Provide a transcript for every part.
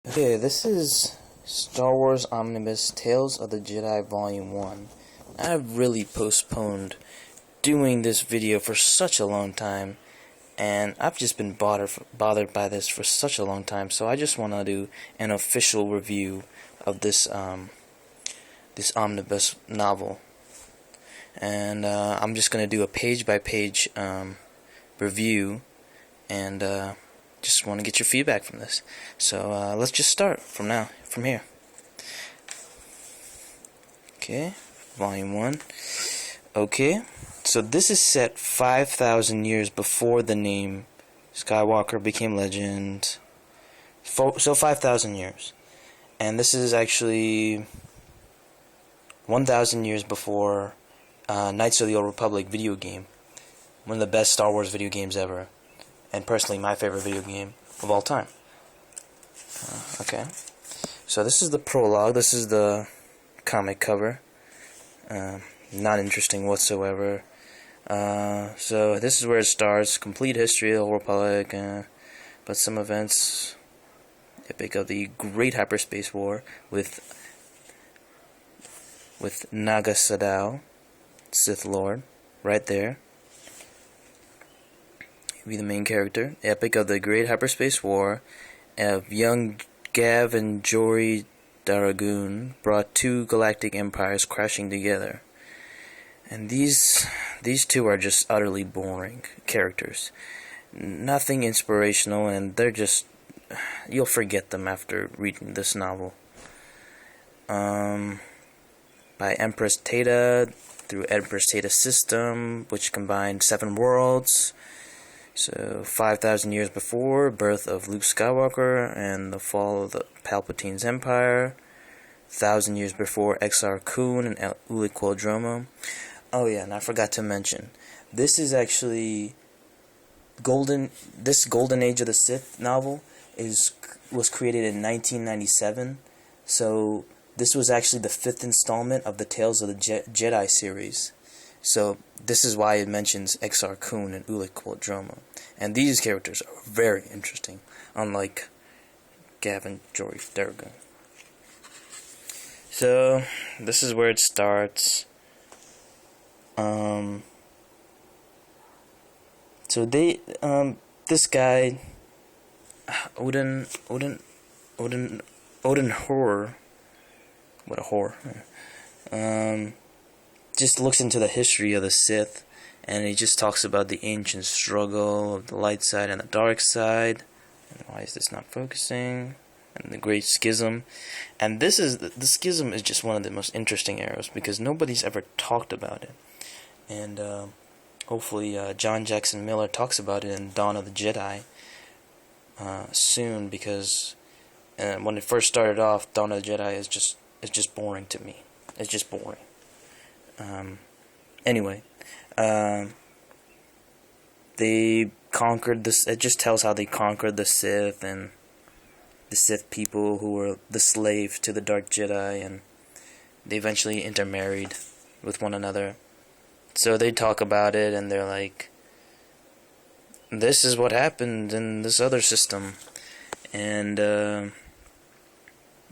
Okay, this is Star Wars Omnibus Tales of the Jedi Volume 1. I've really postponed doing this video for such a long time, and I've just been bothered by this for such a long time, so I just want to do an official review of this this omnibus novel. And I'm just going to do a page-by-page review, and just want to get your feedback from this. So let's just start from here. Okay, Volume 1. Okay, so this is set 5,000 years before the name Skywalker became legend. So 5,000 years. And this is actually 1,000 years before Knights of the Old Republic video game. One of the best Star Wars video games ever. And personally, my favorite video game of all time. Okay. So this is the prologue. This is the comic cover. Not interesting whatsoever. So this is where it starts. Complete history of the Old Republic. But some events. Epic of the Great Hyperspace War with Naga Sadow, Sith Lord, right there. Be the main character. Epic of the Great Hyperspace War of young Gav and Jory Daragoon brought two galactic empires crashing together. And these two are just utterly boring characters. Nothing inspirational, and they're just... you'll forget them after reading this novel. By Empress Teta through Empress Teta's system, which combined 7 worlds. So, 5,000 years before, birth of Luke Skywalker and the fall of the Palpatine's Empire. 1,000 years before, Exar Kun and Uliquodromo. Oh yeah, and I forgot to mention, this is actually this Golden Age of the Sith novel was created in 1997. So, this was actually the 5th installment of the Tales of the Jedi series. So, this is why it mentions Exar Kun and Uliquodromo. And these characters are very interesting, unlike Gavin Jory Daragoon. So, this is where it starts. So this guy, Odin Horror, what a whore, just looks into the history of the Sith, and he just talks about the ancient struggle of the light side and the dark side, and why is this not focusing, and the great schism. And this is the schism is just one of the most interesting eras because nobody's ever talked about it, and hopefully John Jackson Miller talks about it in Dawn of the Jedi soon, because when it first started off, Dawn of the Jedi is just boring to me. It's just boring. Anyway, they conquered this. It just tells how they conquered the Sith and the Sith people who were the slaves to the Dark Jedi, and they eventually intermarried with one another. So they talk about it, and they're like, "This is what happened in this other system," and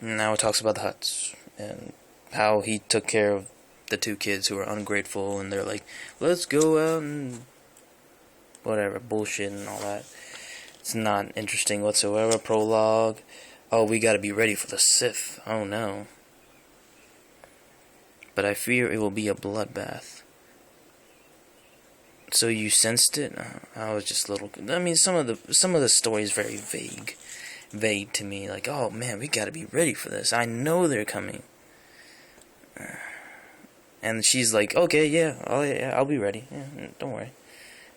now it talks about the Hutts and how he took care of the 2 kids who were ungrateful, and they're like, let's go out and whatever, bullshit and all that. It's not interesting whatsoever. Prologue. Oh, we gotta be ready for the Sith. Oh no. But I fear it will be a bloodbath. So you sensed it? I was just a little... I mean, some of the story is very vague to me. Like, oh man, we gotta be ready for this. I know they're coming. And she's like, okay, yeah, I'll be ready. Yeah, don't worry.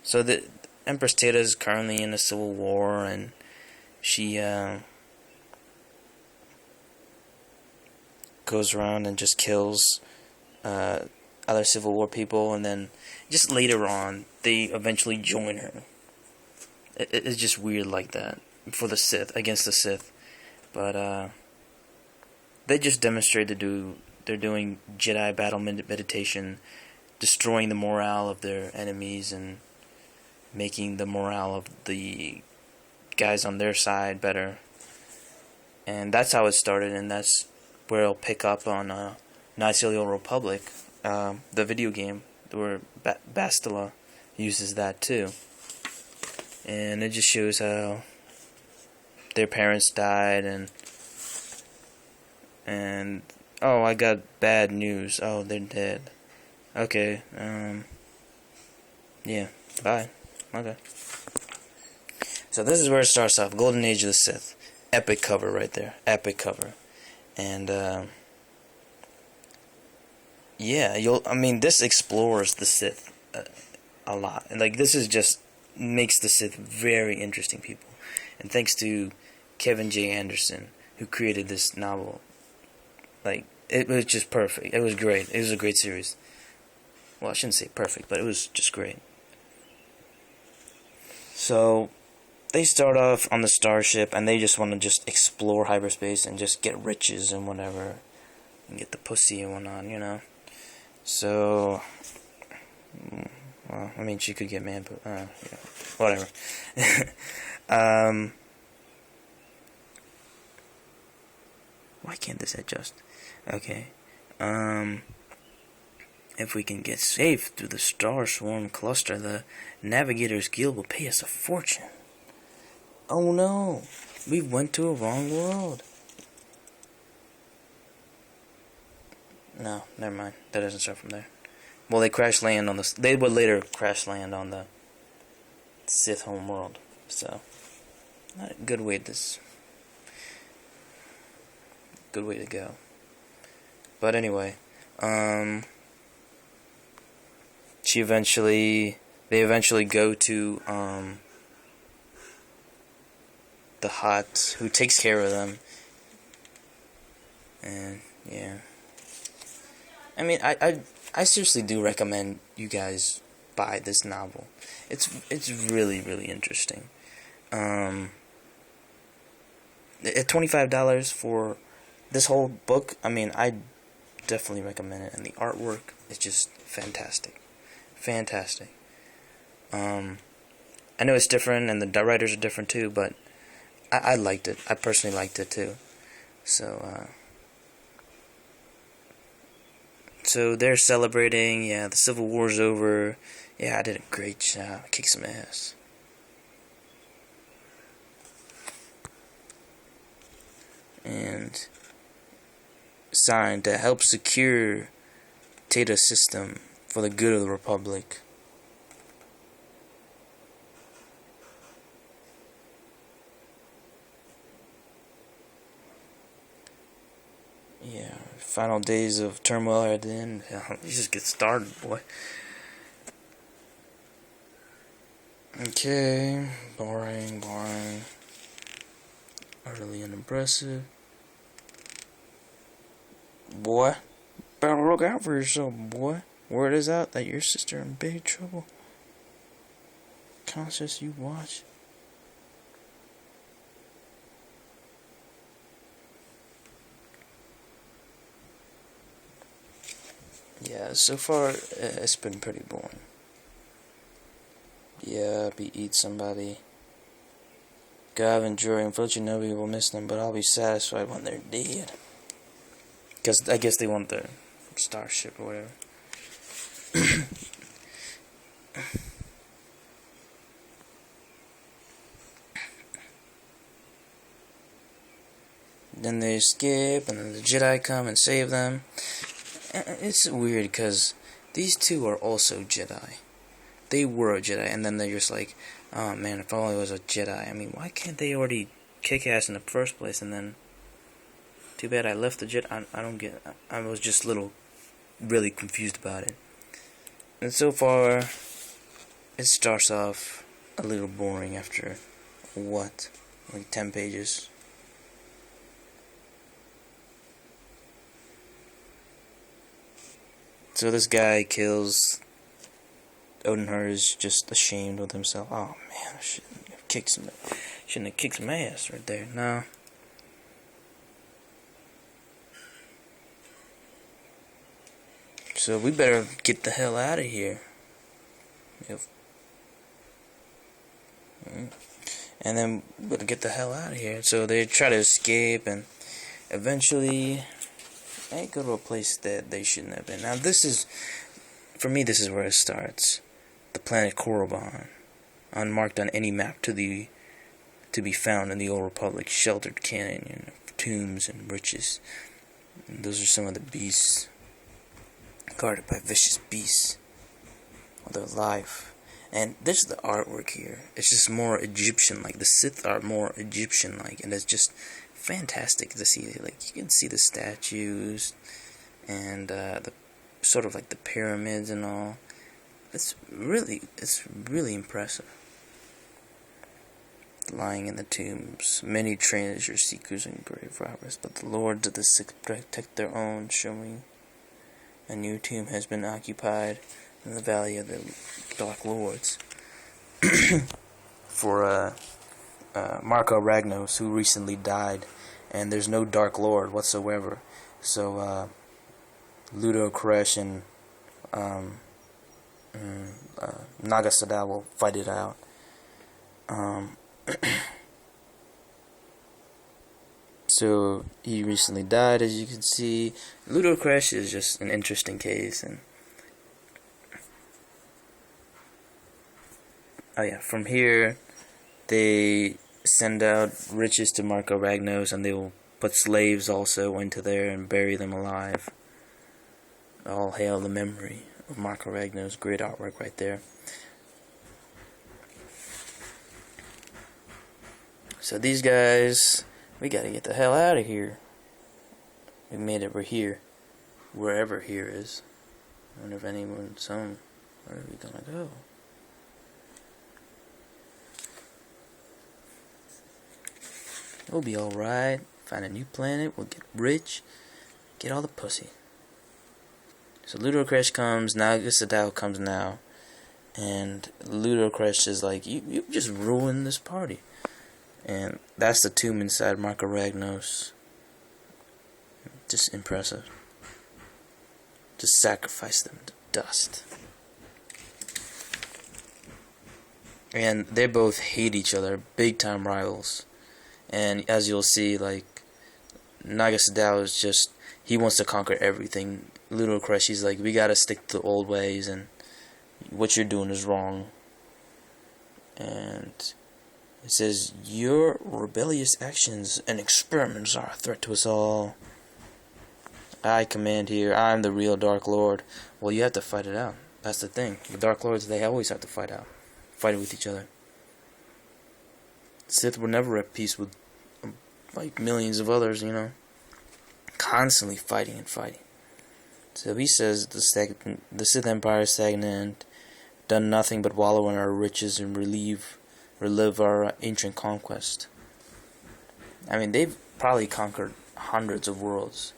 So the Empress Teta is currently in a civil war, and she goes around and just kills other Civil War people, and then just later on, they eventually join her. It's just weird like that for the Sith, against the Sith. But they just demonstrate they're doing Jedi battle meditation, destroying the morale of their enemies and making the morale of the guys on their side better. And that's how it started, and that's where it'll pick up on Knights of the Old Republic, the video game, where Bastila uses that too. And it just shows how their parents died, and oh, I got bad news. Oh, they're dead. Okay, yeah, bye. Okay. So this is where it starts off. Golden Age of the Sith. Epic cover right there. Epic cover. And, yeah, this explores the Sith a lot. And, like, this is just makes the Sith very interesting people. And thanks to Kevin J. Anderson, who created this novel, like, it was just perfect. It was great. It was a great series. Well, I shouldn't say perfect, but it was just great. So they start off on the starship, and they just want to just explore hyperspace and just get riches and whatever, and get the pussy and whatnot, you know. So, well, I mean, she could get man, but yeah, whatever. Why can't this adjust? Okay. If we can get safe through the Star Swarm cluster, the Navigators Guild will pay us a fortune. Oh no, we went to a wrong world. No, never mind. That doesn't start from there. Well, they crash land on the. They would later crash land on the Sith home world. So, not a good way to. Good way to go. But anyway, they eventually go to the Hutt, who takes care of them, and yeah. I mean, I seriously do recommend you guys buy this novel. It's really, really interesting. At $25 for this whole book, I mean, I definitely recommend it, and the artwork is just fantastic. Fantastic. I know it's different, and the writers are different too, but I liked it. I personally liked it too. So they're celebrating. Yeah, the Civil War's over. Yeah, I did a great job. I kicked some ass. And signed to help secure Data system for the good of the Republic. Yeah, final days of turmoil are at the end. You just get started, boy. Okay, boring. Utterly unimpressive. Boy, better look out for yourself, boy. Word is out that your sister in big trouble. Conscious you watch. Yeah, so far it's been pretty boring. Yeah, eat somebody. God, enjoy. Unfortunately, nobody will miss them, but I'll be satisfied when they're dead. Because I guess they want their starship or whatever. Then they escape, and then the Jedi come and save them. It's weird because these two are also Jedi. They were a Jedi, and then they're just like, oh man, if only I was a Jedi. I mean, why can't they already kick ass in the first place? And then, too bad I left the Jedi. I don't get. I was just really confused about it. And so far, it starts off a little boring after what, like 10 pages. So this guy kills Odenhur, is just ashamed with himself. Oh man, I shouldn't have kicked some ass right there. No. So we better get the hell out of here. Yep. and then we're gonna get the hell out of here. So they try to escape, and eventually they go to a place that they shouldn't have been. Now this is, for me, this is where it starts. The planet Korriban, unmarked on any map to be found in the Old Republic, sheltered canyon of tombs and riches. And those are some of the beasts, guarded by vicious beasts. They're alive. And this is the artwork here. It's just more Egyptian-like. The Sith are more Egyptian-like, and it's just fantastic to see. Like, you can see the statues and the sort of like the pyramids and all. It's really impressive. Lying in the tombs, many treasure seekers and grave robbers, but the lords of the Sith protect their own, showing a new tomb has been occupied in the Valley of the Dark Lords for Marka Ragnos, who recently died, and there's no Dark Lord whatsoever. So Ludo, Kressh, and Naga Sadow will fight it out. So he recently died, as you can see. Ludo Kressh is just an interesting case, and oh yeah, from here they send out riches to Marka Ragnos, and they will put slaves also into there and bury them alive. All hail the memory of Marka Ragnos. Great artwork right there. So these guys, we gotta get the hell out of here. We made it, we're here. Wherever here is. I wonder if anyone's home. Where are we gonna go? We'll be alright. Find a new planet, we'll get rich, get all the pussy. So Ludo Kressh comes, Naga Sadow comes now. And Ludo Kressh is like, you just ruined this party. And that's the tomb inside Marka Ragnos. Just impressive. Just sacrifice them to dust. And they both hate each other, big time rivals. And as you'll see, like, Naga Sadow is just, he wants to conquer everything. Ludo Kressh, he's like, we gotta stick to the old ways, and what you're doing is wrong. And it says, your rebellious actions and experiments are a threat to us all. I command here. I'm the real Dark Lord. Well, you have to fight it out. That's the thing. The Dark Lords, they always have to fight out. Fight it with each other. Sith were never at peace with like millions of others, you know. Constantly fighting and fighting. So he says the Sith Empire is stagnant, done nothing but wallow in our riches and relive our ancient conquest. I mean, they've probably conquered hundreds of worlds.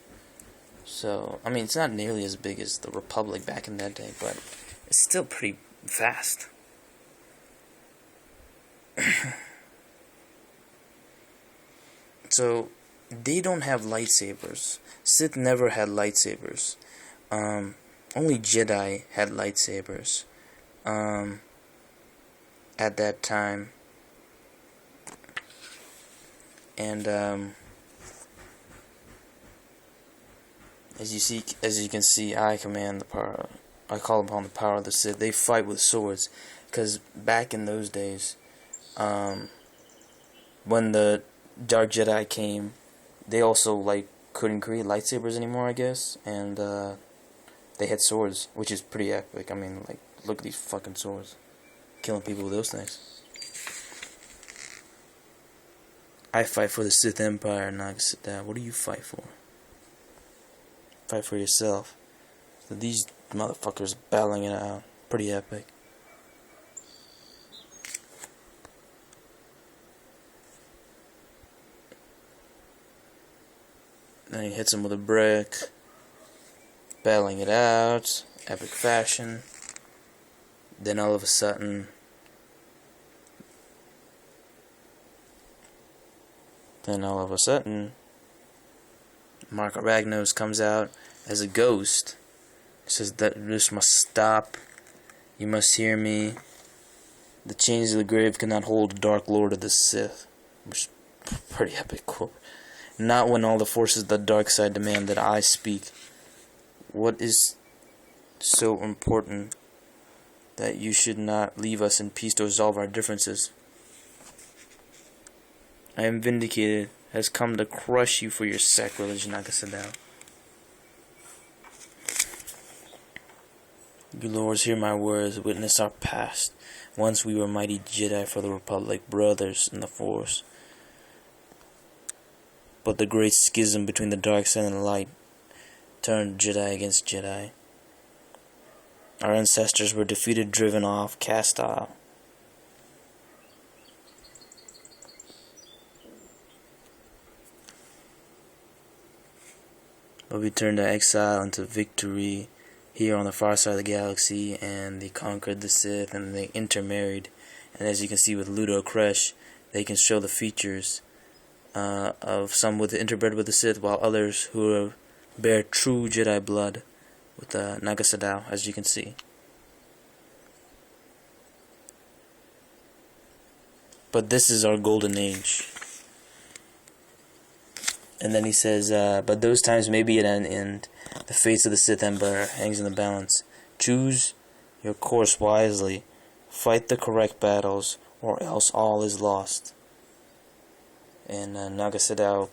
So, I mean, it's not nearly as big as the Republic back in that day, but it's still pretty vast. So, they don't have lightsabers. Sith never had lightsabers. Only Jedi had lightsabers. At that time. And as you can see, I command the power. I call upon the power of the Sith. They fight with swords, because back in those days, when the Dark Jedi came, they also like couldn't create lightsabers anymore, I guess, and they had swords, which is pretty epic. I mean, like, look at these fucking swords. Killing people with those things. I fight for the Sith Empire, Naga Sadow. What do you fight for? Fight for yourself. So these motherfuckers battling it out. Pretty epic. Then he hits him with a brick. Battling it out. Epic fashion. Then all of a sudden, Marka Ragnos comes out as a ghost. He says that this must stop. You must hear me. The chains of the grave cannot hold the Dark Lord of the Sith. Which is a pretty epic quote. Not when all the forces of the dark side demand that I speak. What is so important that you should not leave us in peace to resolve our differences? I am vindicated, has come to crush you for your sacrilege, Naga Sadow. You lords, hear my words, witness our past. Once we were mighty Jedi for the Republic, brothers in the Force. But the great schism between the dark side and the light turned Jedi against Jedi. Our ancestors were defeated, driven off, cast off. But we turned to exile into victory here on the far side of the galaxy, and they conquered the Sith, and they intermarried. And as you can see with Ludo, Kressh, they can show the features of some with interbred with the Sith, while others who bear true Jedi blood with Naga Sadow, as you can see. But this is our golden age. And then he says, but those times may be at an end. The fates of the Sith Empire hangs in the balance. Choose your course wisely. Fight the correct battles, or else all is lost. And Naga Sadow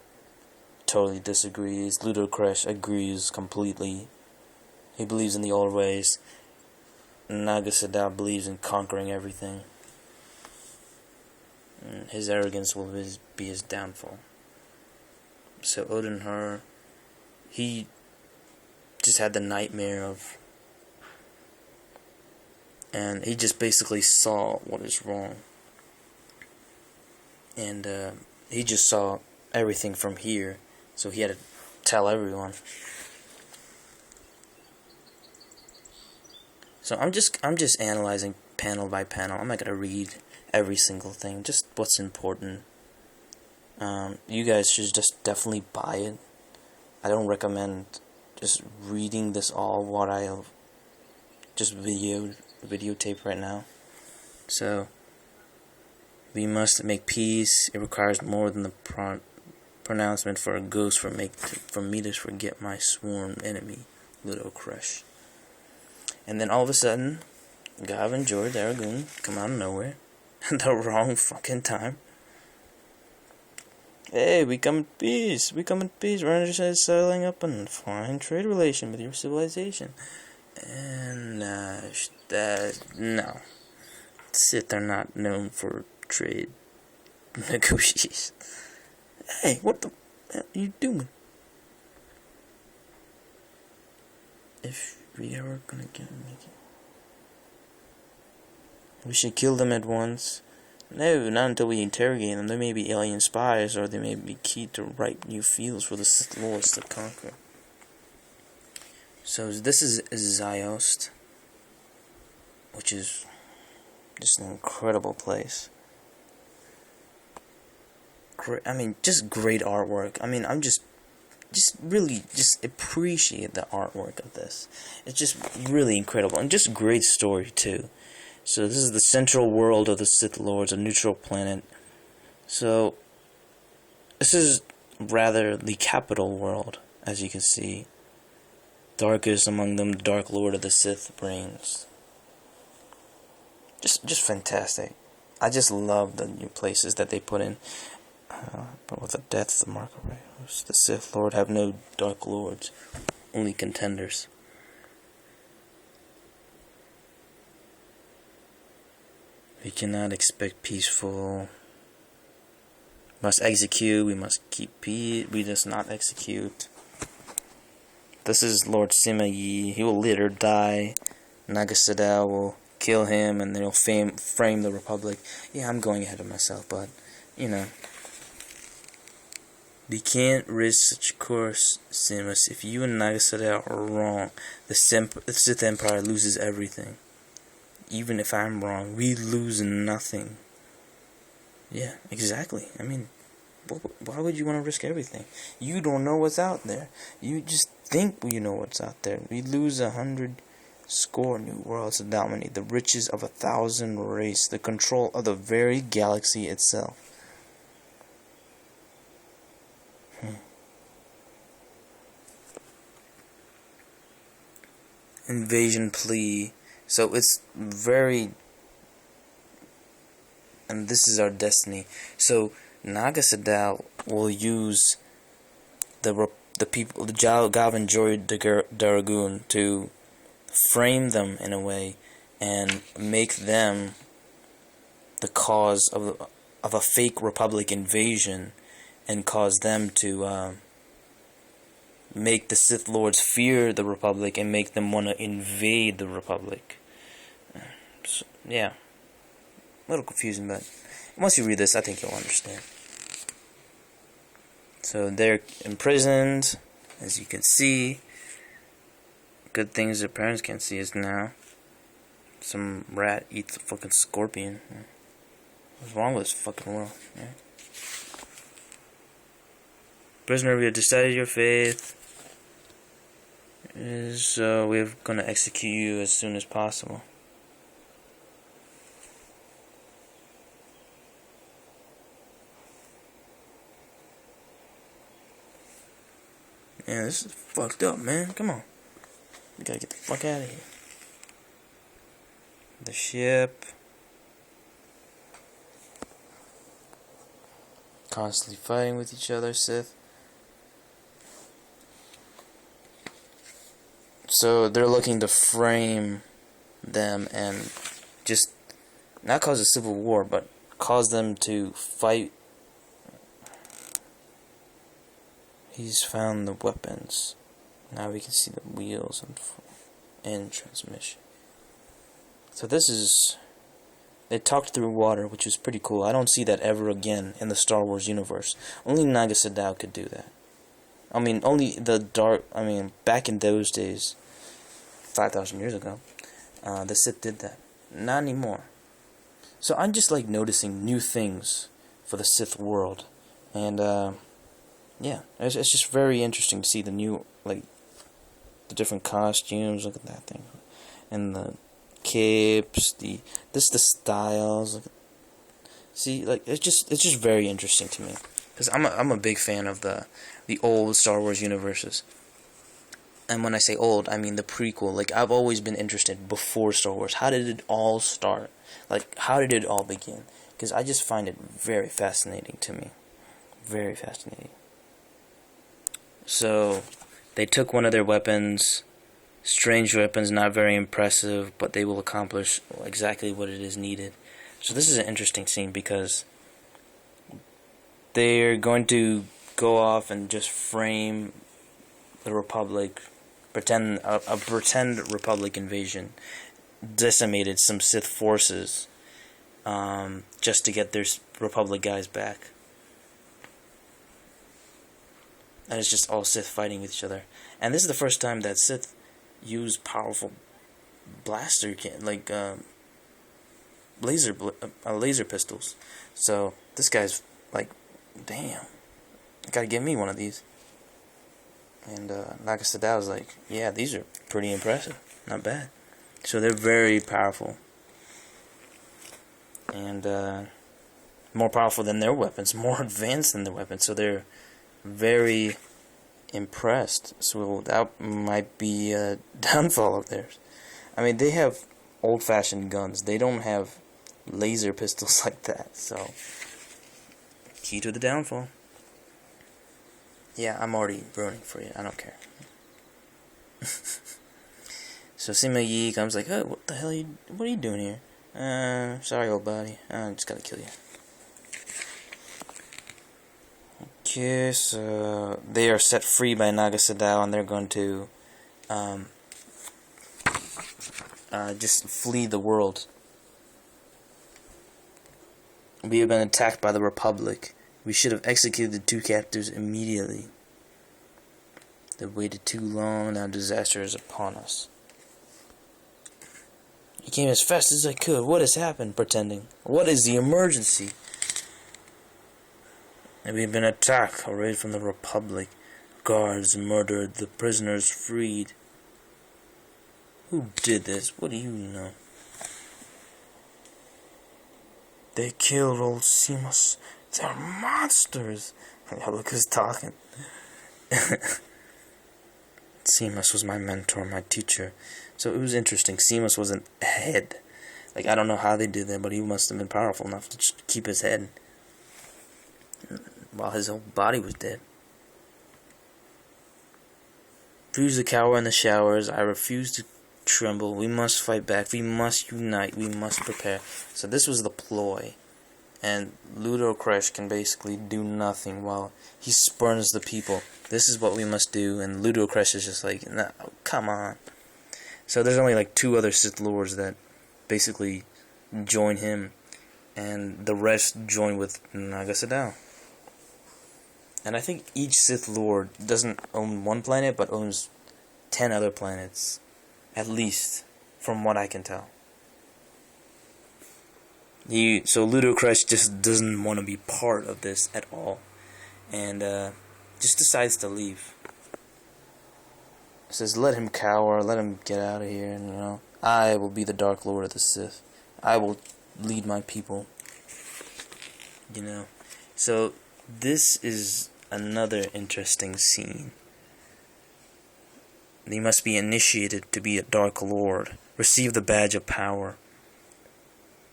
totally disagrees. Ludo Kressh agrees completely. He believes in the old ways. Naga Sadow believes in conquering everything. And his arrogance will be his downfall. So Odin Her, he just had the nightmare of, and he just basically saw what is wrong. And he just saw everything from here, so he had to tell everyone. So I'm just analyzing panel by panel. I'm not gonna read every single thing, just what's important. You guys should just definitely buy it. I don't recommend just reading this all what I just videotape right now. So we must make peace. It requires more than the pronouncement for a ghost for me to forget my sworn enemy, Ludo Kressh. And then all of a sudden, Gav and George Aragoon come out of nowhere at the wrong fucking time. Hey, we come in peace. We come in peace. We're interested settling up a fine trade relation with your civilization. And, no. Sith are not known for trade negotiations. Hey, what the hell are you doing? If we ever gonna make it, we should kill them at once. No, not until we interrogate them. They may be alien spies, or they may be key to ripe new fields for the Sith Lords to conquer. So this is Ziost, which is just an incredible place. Just great artwork. I'm just really appreciate the artwork of this. It's just really incredible, and just great story too. So this is the central world of the Sith Lords, a neutral planet. So this is rather the capital world, as you can see. Darkest among them, the Dark Lord of the Sith reigns. Just fantastic. I just love the new places that they put in. But with the death of Marka, the Sith Lord have no Dark Lords, only contenders. We cannot expect peaceful. Must execute. We must keep peace. We must not execute. This is Lord Sima Yi. He will later die. Naga Sadow will kill him, and then he'll frame the Republic. Yeah, I'm going ahead of myself, but we can't risk such a course, Simus. If you and Naga Sadow are wrong, the Sith Empire loses everything. Even if I'm wrong, we lose nothing. Yeah, exactly. Why would you want to risk everything? You don't know what's out there. You just think you know what's out there. We lose 100 Score new worlds to dominate, the riches of 1,000 race, the control of the very galaxy itself. Invasion plea. So it's very, and this is our destiny. So Naga Sadow will use the people, the Galvin Joy Daragoon, to frame them in a way and make them the cause of a fake Republic invasion, and cause them to make the Sith Lords fear the Republic and make them want to invade the Republic. So, yeah, a little confusing, but once you read this, I think you'll understand. So they're imprisoned, as you can see. Good things their parents can't see is now. Some rat eats a fucking scorpion. What's wrong with this fucking world? Yeah. Prisoner, we have decided your faith. We're gonna execute you as soon as possible. Yeah, this is fucked up, man. Come on. We gotta get the fuck out of here. The ship. Constantly fighting with each other, Sith. So they're looking to frame them and just not cause a civil war, but cause them to fight. He's found the weapons. Now we can see the wheels and transmission. So this is, they talked through water, which is pretty cool. I don't see that ever again in the Star Wars universe. Only Naga Sadow could do that. I mean, only back in those days, 5,000 years ago, the Sith did that. Not anymore. So I'm just like noticing new things for the Sith world, and yeah, it's just very interesting to see the new, like, the different costumes. Look at that thing, and the capes, the styles. Look at, see, like, it's just very interesting to me, because I'm a big fan of the old Star Wars universes. And when I say old, I mean the prequel. Like, I've always been interested before Star Wars. How did it all start? Like, how did it all begin? Because I just find it very fascinating to me. Very fascinating. So, they took one of their weapons. Strange weapons, not very impressive, but they will accomplish exactly what it is needed. So this is an interesting scene, because they're going to go off and just frame the Republic, pretend a pretend Republic invasion, decimated some Sith forces, just to get their Republic guys back. And it's just all Sith fighting with each other. And this is the first time that Sith use powerful blaster laser pistols. So this guy's like, damn, I gotta get me one of these. And Naga Sadow's like, yeah, these are pretty impressive, not bad. So they're very powerful, and more powerful than their weapons, more advanced than their weapons. So they're very impressed. So that might be a downfall of theirs. I mean, they have old-fashioned guns. They don't have laser pistols like that. So, key to the downfall. Yeah, I'm already ruining for you. I don't care. So Sima Yi comes like, oh, what the hell what are you doing here? Sorry, old buddy. I just gotta kill you. Okay, so they are set free by Naga Sadow, and they're going to just flee the world. We have been attacked by the Republic. We should have executed the two captives immediately. They waited too long, now disaster is upon us. I came as fast as I could. What has happened? Pretending. What is the emergency? And we've been attacked, a raid from the Republic. Guards murdered, the prisoners freed. Who did this? What do you know? They killed old Seamus. They're monsters. Yeah, look who's talking. Seamus was my mentor, my teacher. So it was interesting. Seamus wasn't a head. Like, I don't know how they did that, but he must have been powerful enough to just keep his head while his whole body was dead. Refuse to cower in the showers. I refuse to tremble. We must fight back. We must unite. We must prepare. So this was the ploy. And Ludo Kressh can basically do nothing while he spurns the people. This is what we must do. And Ludo Kressh is just like, no, come on. So there's only like 2 other Sith Lords that basically join him. And the rest join with Naga Sadow. And I think each Sith Lord doesn't own 1 planet, but owns 10 other planets. At least, from what I can tell. So Ludo Kressh just doesn't want to be part of this at all. And just decides to leave. Says, let him cower, let him get out of here, and, you know, I will be the Dark Lord of the Sith. I will lead my people. You know. So, this is another interesting scene. He must be initiated to be a Dark Lord. Receive the badge of power.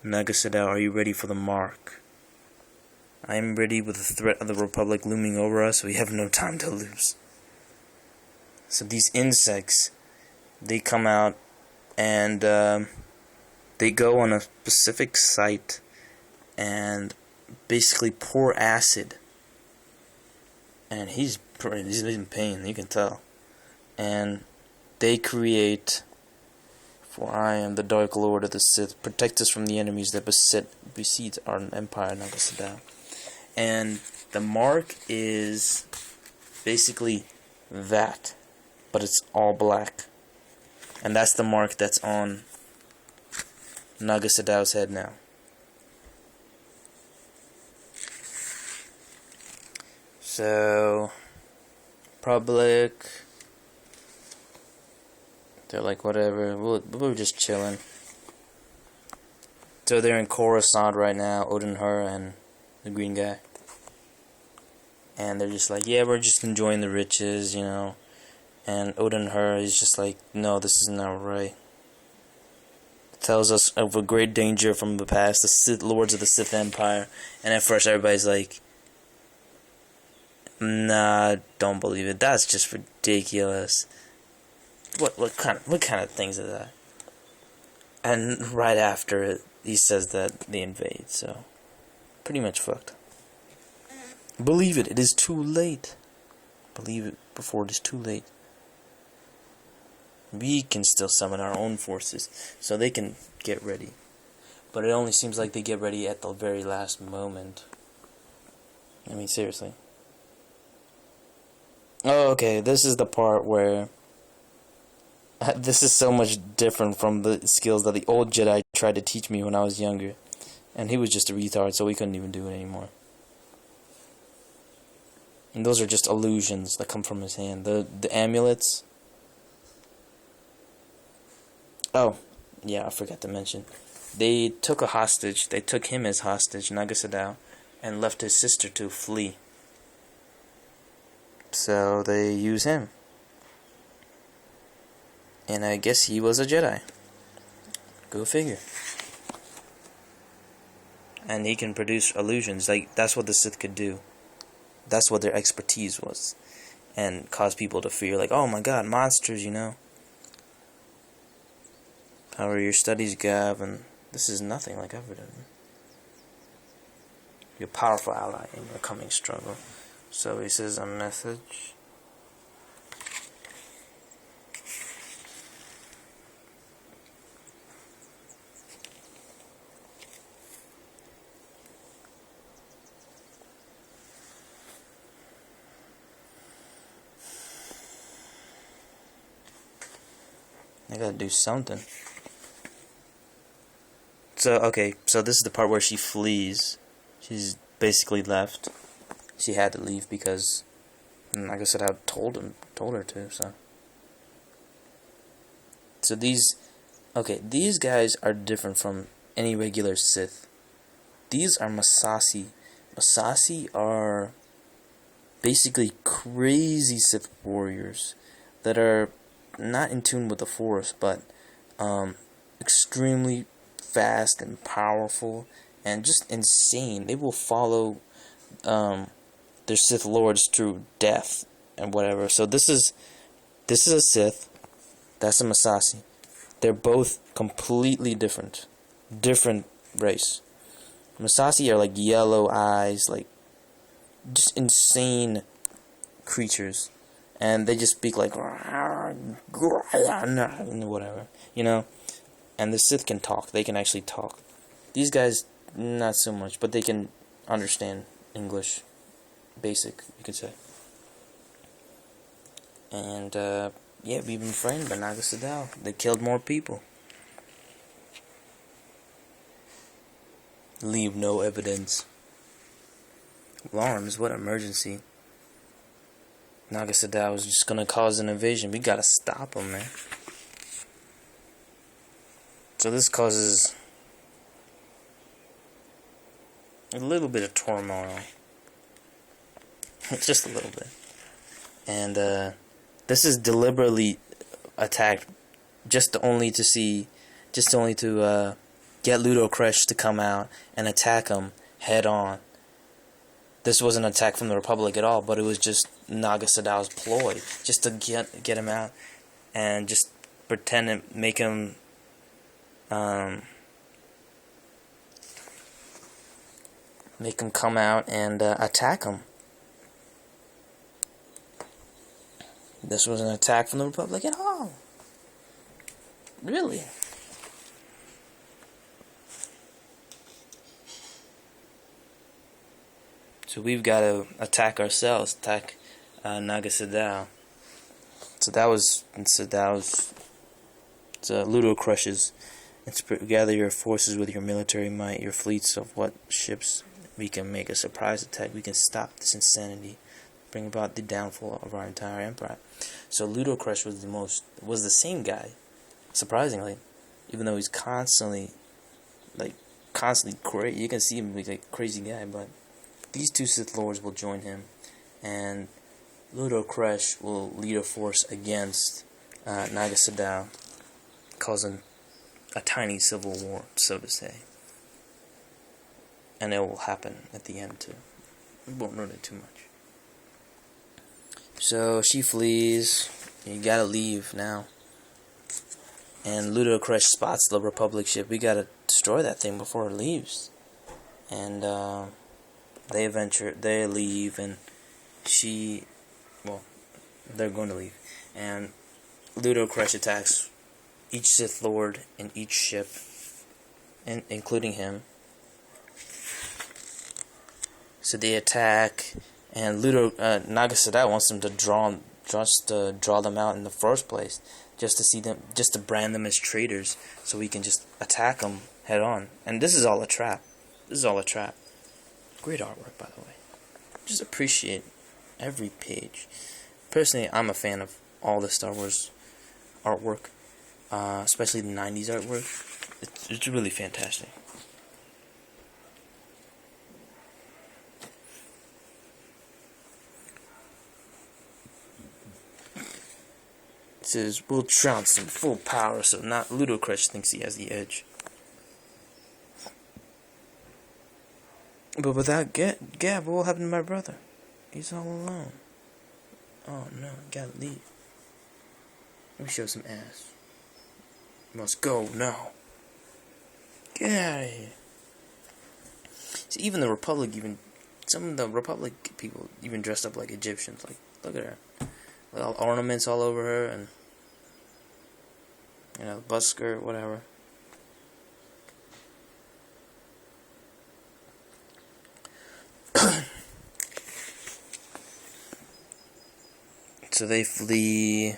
Naga Sadow, are you ready for the mark? I am ready with the threat of the Republic looming over us. We have no time to lose. So these insects, they come out and they go on a specific site and basically pour acid. And he's in pain, you can tell. And they create, for I am the Dark Lord of the Sith, protect us from the enemies that besiege our empire, Naga Sadow. And the mark is basically that, but it's all black. And that's the mark that's on Naga Sadow's head now. So, public, they're like, whatever, we're just chilling. So they're in Coruscant right now, Odin, her, and the green guy. And they're just like, yeah, we're just enjoying the riches, you know. And Odin, her, is just like, no, this is not right. Tells us of a great danger from the past, the Sith Lords of the Sith Empire. And at first everybody's like, nah, don't believe it. That's just ridiculous. What kind of things are that? And right after it, he says that they invade. So, pretty much fucked. Believe it. It is too late. Believe it before it is too late. We can still summon our own forces, so they can get ready. But it only seems like they get ready at the very last moment. I mean, seriously. Oh, okay, this is the part where this is so much different from the skills that the old Jedi tried to teach me when I was younger. And he was just a retard, so we couldn't even do it anymore. And those are just illusions that come from his hand. The amulets. Oh, yeah, I forgot to mention. They took a hostage. They took him as hostage, Naga Sadow, and left his sister to flee. So they use him. And I guess he was a Jedi. Go figure. And he can produce illusions. Like, that's what the Sith could do. That's what their expertise was. And cause people to fear, like, oh my god, monsters, you know. How are your studies, Gav? And this is nothing like I've done. You're a powerful ally in your coming struggle. So he says a message. I gotta do something. So, okay, so this is the part where she flees. She's basically left. She had to leave because, like I said, I told her to, so. So these guys are different from any regular Sith. These are Massassi. Massassi are basically crazy Sith warriors that are not in tune with the Force, but extremely fast and powerful and just insane. They will follow their Sith lords through death and whatever. So this is a Sith. That's a Massassi. They're both completely different race. Massassi are like yellow eyes, like just insane creatures, and they just speak like whatever, you know. And the Sith can talk. They can actually talk. These guys, not so much, but they can understand English, basic, you could say. And yeah, we've been framed by Naga Sadow. They killed more people. Leave no evidence. Alarms? What emergency? Naga Sadow is just gonna cause an invasion. We gotta stop him, man. So this causes a little bit of turmoil. Just a little bit. And this is deliberately attacked just only to get Ludo Kressh to come out and attack him head on. This wasn't an attack from the Republic at all, but it was just Naga Sadow's ploy, just to get him out and just pretend and make him come out and attack him. This was an attack from the Republic at all. Really? So we've got to attack ourselves, attack Naga Sadow. So that was Ludo Kresh's. Gather your forces with your military might, your fleets of what ships. We can make a surprise attack. We can stop this insanity, bring about the downfall of our entire empire. So Ludo Kressh was the same guy, surprisingly, even though he's constantly crazy. You can see him like a crazy guy, but these two Sith Lords will join him, and Ludo Kressh will lead a force against Naga Sadow, causing a tiny civil war, so to say. And it will happen at the end too. We won't ruin it too much. So she flees. You gotta leave now. And Ludo Kressh spots the Republic ship. We gotta destroy that thing before it leaves. And they leave, and they're going to leave. And Ludo Kressh attacks each Sith Lord in each ship, including him. So they attack, and Naga Sadow wants them to draw them out in the first place, just to brand them as traitors, so we can just attack them head on. And this is all a trap. Great artwork, by the way. Just appreciate every page. Personally, I'm a fan of all the Star Wars artwork, especially the 90s artwork. It's really fantastic. It says, we'll trounce him full power, so not Ludo Kressh thinks he has the edge. But without Gab, what will happen to my brother? He's all alone. Oh no, gotta leave. Let me show some ass. Must go now. Get out of here. See, even the Republic, some of the Republic people even dressed up like Egyptians. Like, look at her. Little ornaments all over her, and butt skirt, whatever. So they flee.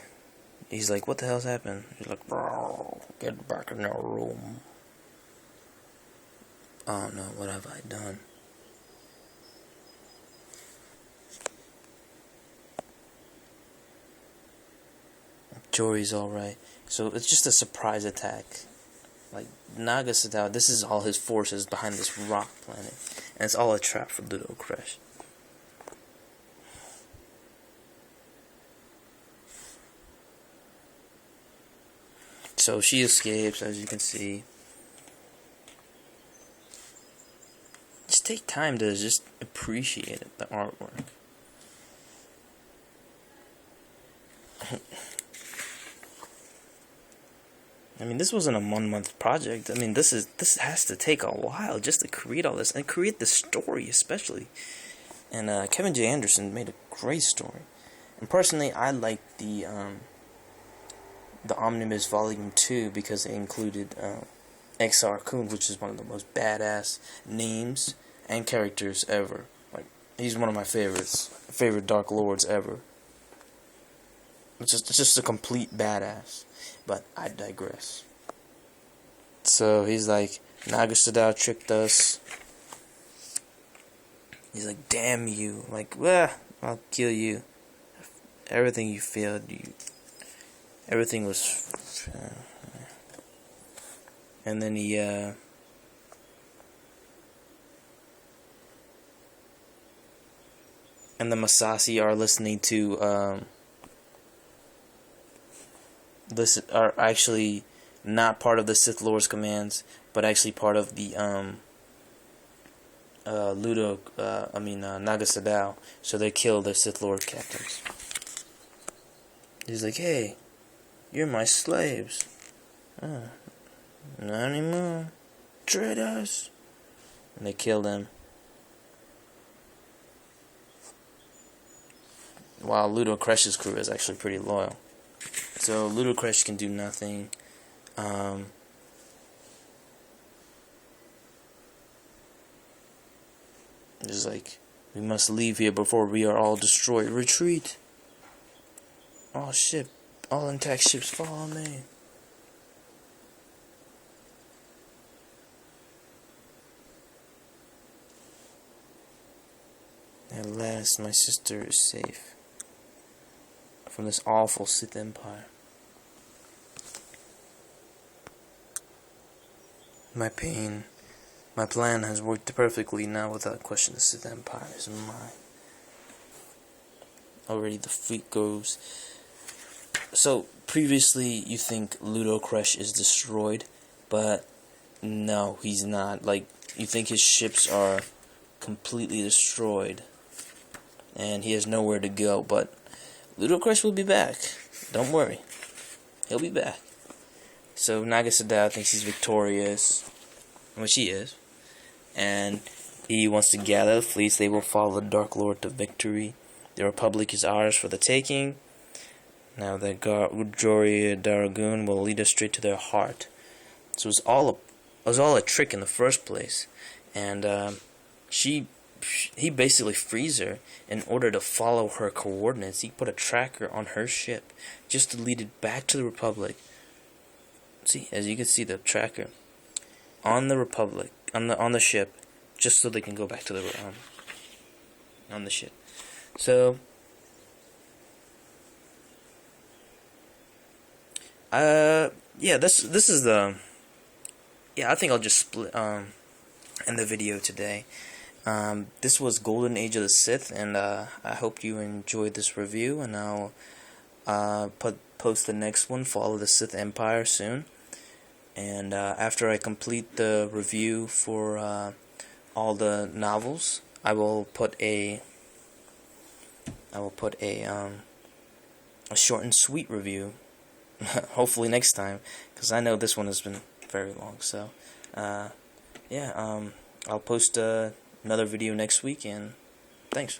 He's like, what the hell's happened? He's like, bro, get back in your room. Oh no, what have I done? I'm Jory's alright. So it's just a surprise attack. Like, Naga Sadow, this is all his forces behind this rock planet. And it's all a trap for Ludo Kressh. So she escapes, as you can see. Just take time to just appreciate it, the artwork. I mean, this wasn't a 1-month project. I mean, this has to take a while just to create all this and create the story, especially. And Kevin J. Anderson made a great story. And personally, I like the Omnibus Volume 2 because it included XR Kun, which is one of the most badass names and characters ever. Like, he's one of my favorite Dark Lords ever. It's just a complete badass. But I digress. So he's like, Naga Sadow tricked us. He's like, damn you. Like, well, I'll kill you. Everything you failed, everything was... and then he, and the Masasi are listening to, are actually not part of the Sith Lord's commands, but actually part of the Naga Sadow. So they kill the Sith Lord captains. He's like, hey, you're my slaves. Not anymore. Traitors. And they kill them. While Ludo Kressh's crew is actually pretty loyal. So Ludo Kressh can do nothing. It's like, we must leave here before we are all destroyed. Retreat. All intact ships follow me. At last, my sister is safe from this awful Sith Empire. My plan has worked perfectly now. Without question, the Sith Empire is mine. Already the fleet goes. So, previously, you think Ludo Kressh is destroyed, but no, he's not. Like, you think his ships are completely destroyed, and he has nowhere to go, but Ludo Kressh will be back. Don't worry. He'll be back. So Naga Sadow thinks he's victorious, which he is, and he wants to gather the fleets. They will follow the Dark Lord to victory. The Republic is ours for the taking. Now the Jory Daragoon will lead us straight to their heart. So it was all a trick in the first place, and he basically frees her in order to follow her coordinates. He put a tracker on her ship just to lead it back to the Republic. See, as you can see, the tracker on the Republic, on the ship, just so they can go back to the on the ship. So, yeah, this is the, yeah, I think I'll just split end the video today. This was Golden Age of the Sith, and I hope you enjoyed this review, and I'll post the next one, Fall of the Sith Empire, soon. And after I complete the review for all the novels, I will put a short and sweet review, hopefully next time, because I know this one has been very long. So yeah, I'll post another video next week, and thanks.